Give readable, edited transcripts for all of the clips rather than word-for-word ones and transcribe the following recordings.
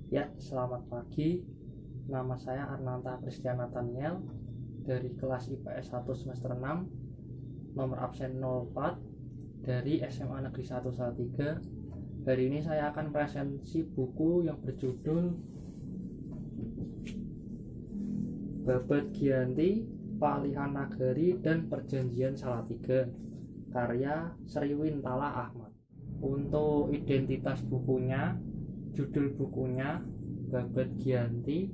Ya, selamat pagi. Nama saya Arnanta Christian Nathaniel dari kelas IPS 1 semester 6, nomor absen 04 dari SMA Negeri 1 Salatiga. Hari ini saya akan presentasi buku yang berjudul Babad Giyanti, Palihan Nagari dan Perjanjian Salatiga, karya Sri Wintala Ahmad. Untuk identitas bukunya, judul bukunya Babad Giyanti,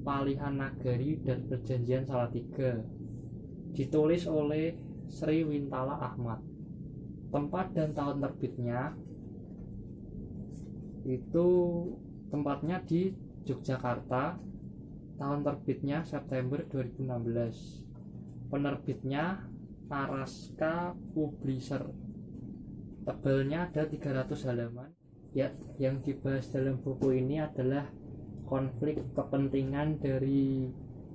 Palihan Nagari dan Perjanjian Salatiga, ditulis oleh Sri Wintala Ahmad. Tempat dan tahun terbitnya itu tempatnya di Yogyakarta, tahun terbitnya September 2016. Penerbitnya Araska Publisher. Tebalnya ada 300 halaman. Ya, yang dibahas dalam buku ini adalah konflik kepentingan dari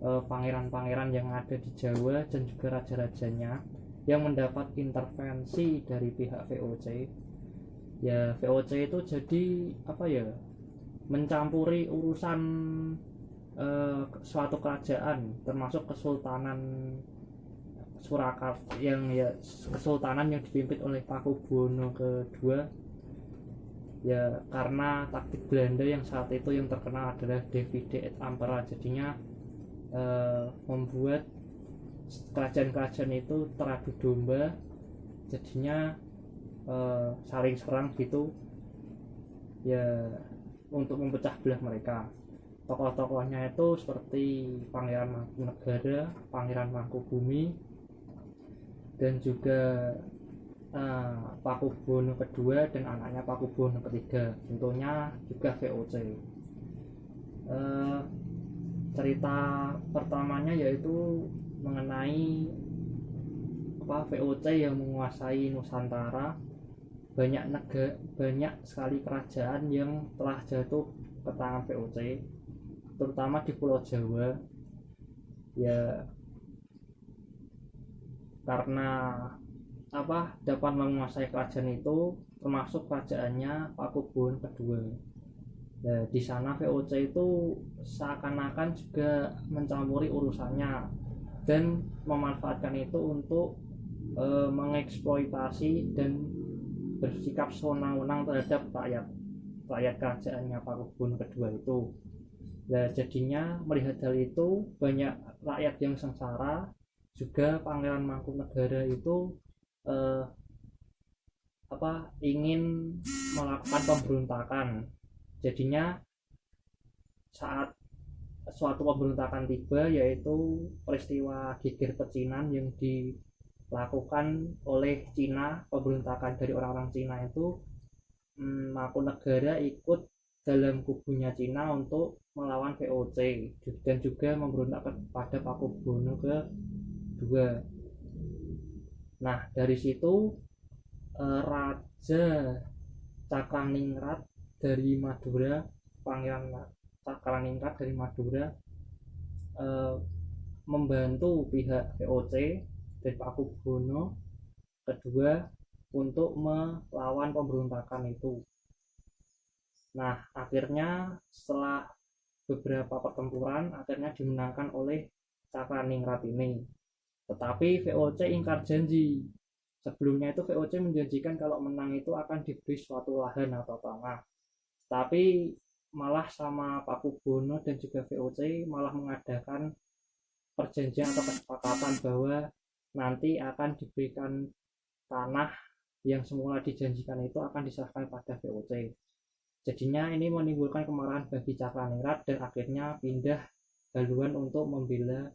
pangeran-pangeran yang ada di Jawa dan juga raja-rajanya yang mendapat intervensi dari pihak VOC. Ya, VOC itu jadi mencampuri urusan suatu kerajaan, termasuk Kesultanan Surakarta, kesultanan yang dipimpin oleh Pakubuwono kedua. Ya, karena taktik Belanda yang saat itu yang terkenal adalah divide et impera, jadinya membuat kerajaan-kerajaan itu teradu domba, jadinya saling serang gitu ya, untuk memecah belah mereka. Tokoh-tokohnya itu seperti Pangeran Mangkunegara, Pangeran Mangkubumi, dan juga Pakubuwono kedua dan anaknya Pakubuwono ketiga, tentunya juga VOC. Cerita pertamanya yaitu mengenai VOC yang menguasai Nusantara. Banyak sekali kerajaan yang telah jatuh ke tangan VOC, terutama di Pulau Jawa. Ya, karena dapat menguasai kerajaan itu, termasuk kerajaannya Pakubuwono kedua. Nah, di sana VOC itu seakan-akan juga mencampuri urusannya dan memanfaatkan itu untuk mengeksploitasi dan bersikap sewenang-wenang terhadap rakyat kerajaannya Pakubuwono kedua itu. Nah, jadinya melihat hal itu, banyak rakyat yang sengsara. Juga Pangeran Mangkunegara itu ingin melakukan pemberontakan. Jadinya saat suatu pemberontakan tiba, yaitu peristiwa Geger Pecinan yang dilakukan oleh Cina, pemberontakan dari orang-orang Cina itu, Mangkunegara ikut dalam kubunya Cina untuk melawan VOC dan juga memberontak kepada Pakubuwono kedua. Nah, dari situ Raja Cakraningrat dari Madura, Pangeran Cakraningrat dari Madura, membantu pihak VOC dan Pakubuwono kedua untuk melawan pemberontakan itu. Nah, akhirnya setelah beberapa pertempuran, akhirnya dimenangkan oleh Cakraningrat ini. Tetapi VOC ingkar janji. Sebelumnya itu VOC menjanjikan kalau menang itu akan diberi suatu lahan atau tanah. Tapi malah sama Pakubuwono dan juga VOC malah mengadakan perjanjian atau kesepakatan bahwa nanti akan diberikan tanah yang semula dijanjikan itu akan diserahkan pada VOC. Jadinya ini menimbulkan kemarahan bagi Cakraningrat dan akhirnya pindah haluan untuk membela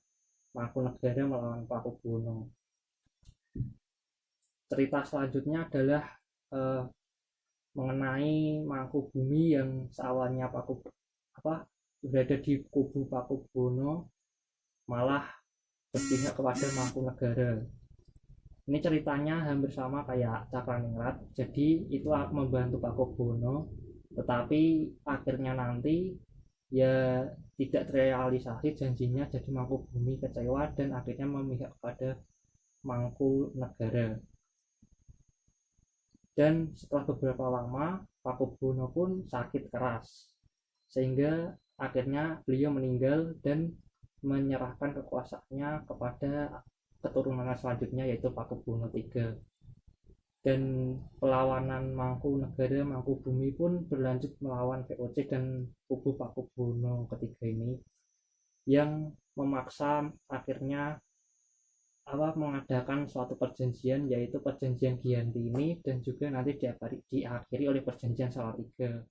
Mangkunegara melawan Pakubuwono. Cerita selanjutnya adalah mengenai Mangkubumi yang seawalnya berada di kubu Pakubuwono malah berpihak kepada Mangkunegara. Ini ceritanya hampir sama kayak Cakraningrat. Jadi itu membantu Pakubuwono, tetapi akhirnya nanti ya tidak terrealisasi janjinya, jadi Mangkubumi kecewa dan akhirnya memihak kepada Mangkunegara. Dan setelah beberapa lama Pakubuwono pun sakit keras. sehingga akhirnya beliau meninggal dan menyerahkan kekuasaannya kepada keturunan selanjutnya, yaitu Pakubuwono III. Dan perlawanan Mangkunegara Mangkubumi pun berlanjut melawan VOC dan kubu Pakubuwono III ini, yang memaksa akhirnya mengadakan suatu perjanjian, yaitu perjanjian Giyanti ini, dan juga nanti diakhiri oleh perjanjian Salatiga.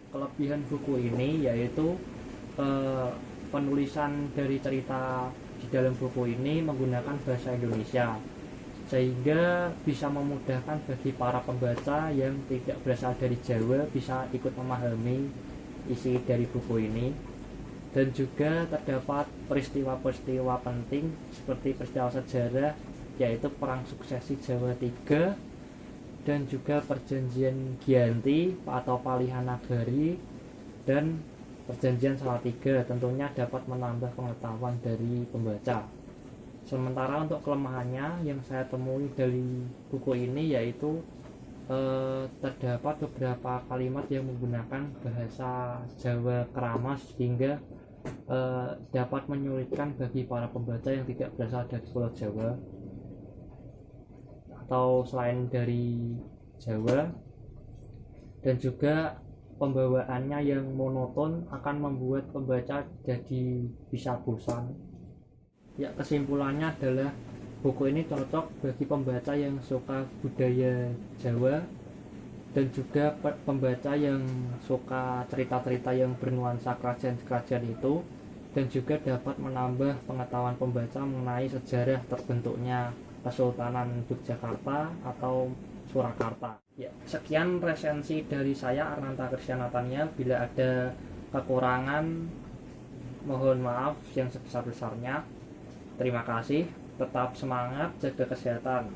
Kelebihan buku ini yaitu penulisan dari cerita di dalam buku ini menggunakan bahasa Indonesia, sehingga bisa memudahkan bagi para pembaca yang tidak berasal dari Jawa bisa ikut memahami isi dari buku ini. Dan juga terdapat peristiwa-peristiwa penting seperti peristiwa sejarah, yaitu Perang Suksesi Jawa III dan juga perjanjian Giyanti atau Palihanagari dan perjanjian Salatiga, tentunya dapat menambah pengetahuan dari pembaca. Sementara untuk kelemahannya yang saya temui dari buku ini yaitu terdapat beberapa kalimat yang menggunakan bahasa Jawa keramas, hingga dapat menyulitkan bagi para pembaca yang tidak berasal dari Pulau Jawa atau selain dari Jawa. Dan juga pembawaannya yang monoton akan membuat pembaca jadi bisa bosan. Ya, kesimpulannya adalah buku ini cocok bagi pembaca yang suka budaya Jawa dan juga pembaca yang suka cerita-cerita yang bernuansa kerajaan-kerajaan itu, dan juga dapat menambah pengetahuan pembaca mengenai sejarah terbentuknya Kesultanan Yogyakarta atau Surakarta. Ya, sekian resensi dari saya, Arnanta Krisyanatania. Bila ada kekurangan, mohon maaf yang sebesar-besarnya. Terima kasih, tetap semangat, jaga kesehatan.